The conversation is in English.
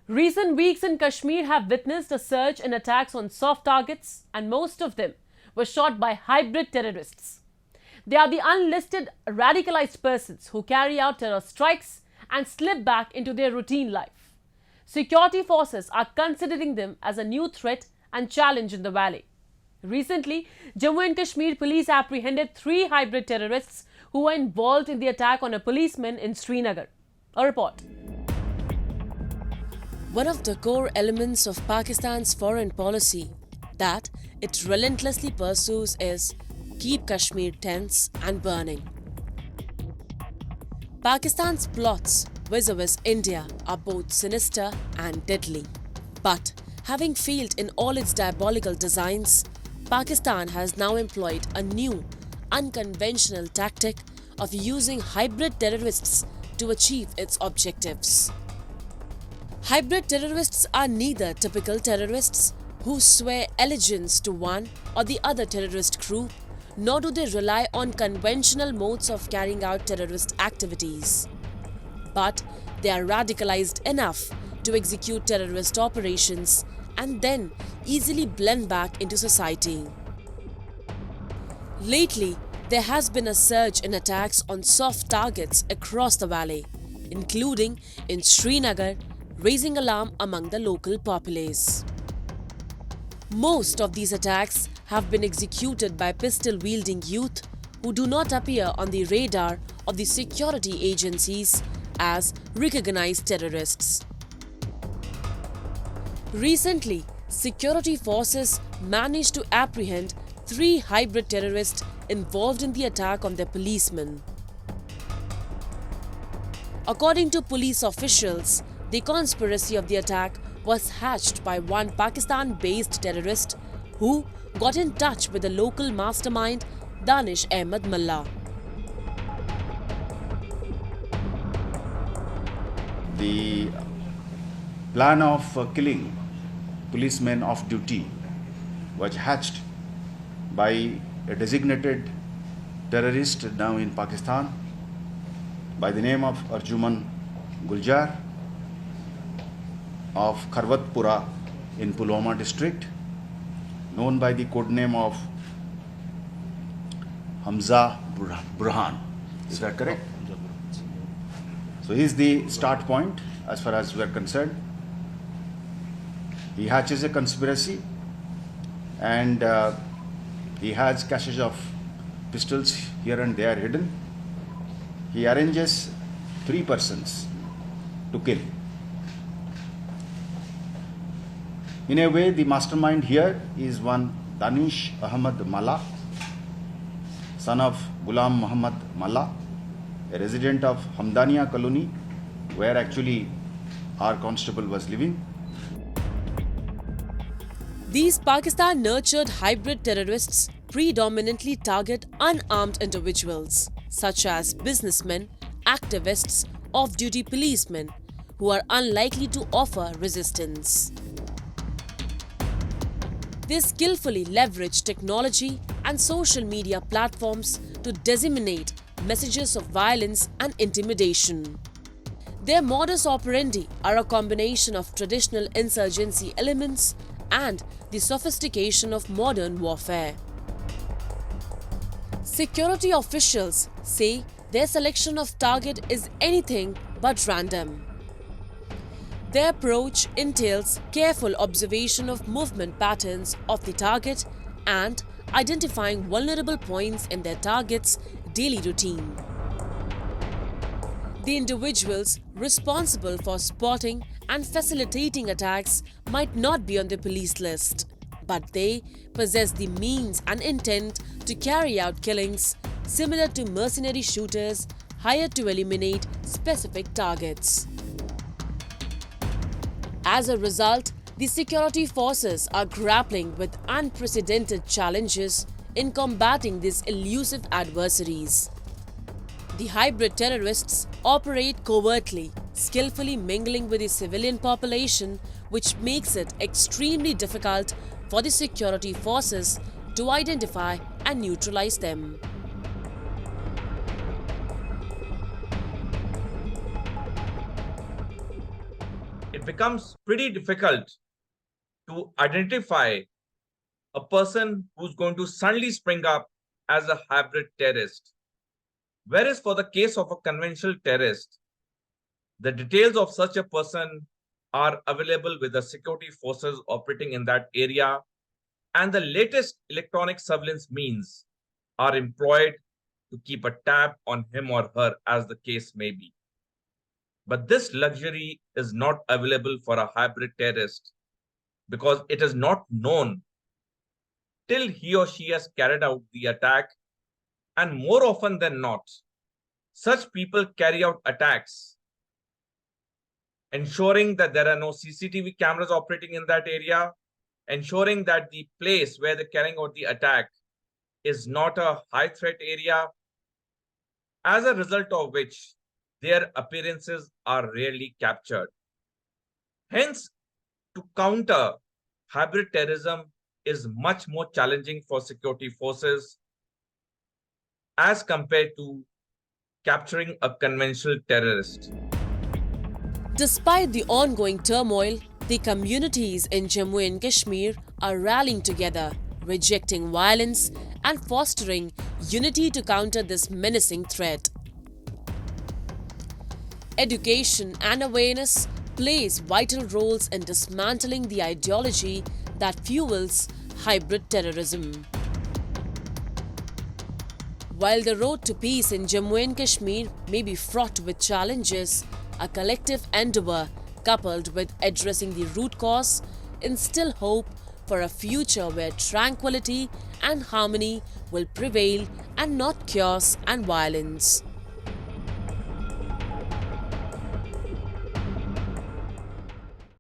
Recent weeks in Kashmir have witnessed a surge in attacks on soft targets, and most of them were shot by hybrid terrorists. They are the unlisted radicalized persons who carry out terror strikes and slip back into their routine life. Security forces are considering them as a new threat and challenge in the valley. Recently, Jammu and Kashmir Police apprehended 3 hybrid terrorists who were involved in the attack on a policeman in Srinagar. A report. One of the core elements of Pakistan's foreign policy that it relentlessly pursues is keep Kashmir tense and burning. Pakistan's plots vis-a-vis India are both sinister and deadly. But having failed in all its diabolical designs, Pakistan has now employed a new, unconventional tactic of using hybrid terrorists to achieve its objectives. Hybrid terrorists are neither typical terrorists who swear allegiance to one or the other terrorist group, nor do they rely on conventional modes of carrying out terrorist activities. But they are radicalized enough to execute terrorist operations and then easily blend back into society. Lately, there has been a surge in attacks on soft targets across the valley, including in Srinagar, raising alarm among the local populace. Most of these attacks have been executed by pistol-wielding youth who do not appear on the radar of the security agencies as recognized terrorists. Recently, security forces managed to apprehend 3 hybrid terrorists involved in the attack on their policeman. According to police officials, the conspiracy of the attack was hatched by one Pakistan-based terrorist who got in touch with the local mastermind Danish Ahmed Mullah. The plan of killing policemen off duty was hatched by a designated terrorist now in Pakistan by the name of Arjuman Guljar of Kharwatpura in Pulwama district, known by the code name of Hamza Burhan. Is that correct? So he is the start point as far as we are concerned. He hatches a conspiracy and he has caches of pistols here and there hidden. He arranges 3 persons to kill. In a way, the mastermind here is one Danish Ahmed Mullah, son of Ghulam Muhammad Mullah, a resident of Hamdaniya colony, where actually our constable was living. These Pakistan-nurtured hybrid terrorists predominantly target unarmed individuals, such as businessmen, activists, off-duty policemen, who are unlikely to offer resistance. They skillfully leverage technology and social media platforms to disseminate messages of violence and intimidation. Their modus operandi are a combination of traditional insurgency elements and the sophistication of modern warfare. Security officials say their selection of target is anything but random. Their approach entails careful observation of movement patterns of the target and identifying vulnerable points in their target's daily routine. The individuals responsible for spotting and facilitating attacks might not be on the police list, but they possess the means and intent to carry out killings similar to mercenary shooters hired to eliminate specific targets. As a result, the security forces are grappling with unprecedented challenges in combating these elusive adversaries. The hybrid terrorists operate covertly, skillfully mingling with the civilian population, which makes it extremely difficult for the security forces to identify and neutralize them. it becomes pretty difficult to identify a person who's going to suddenly spring up as a hybrid terrorist. Whereas for the case of a conventional terrorist, the details of such a person are available with the security forces operating in that area, and the latest electronic surveillance means are employed to keep a tab on him or her, as the case may be. But this luxury is not available for a hybrid terrorist because it is not known till he or she has carried out the attack. And more often than not, such people carry out attacks, ensuring that there are no CCTV cameras operating in that area, ensuring that the place where they're carrying out the attack is not a high threat area, as a result of which their appearances are rarely captured. Hence, to counter hybrid terrorism is much more challenging for security forces as compared to capturing a conventional terrorist. Despite the ongoing turmoil, the communities in Jammu and Kashmir are rallying together, rejecting violence and fostering unity to counter this menacing threat. Education and awareness plays vital roles in dismantling the ideology that fuels hybrid terrorism. While the road to peace in Jammu and Kashmir may be fraught with challenges, a collective endeavour coupled with addressing the root cause instill hope for a future where tranquility and harmony will prevail and not chaos and violence.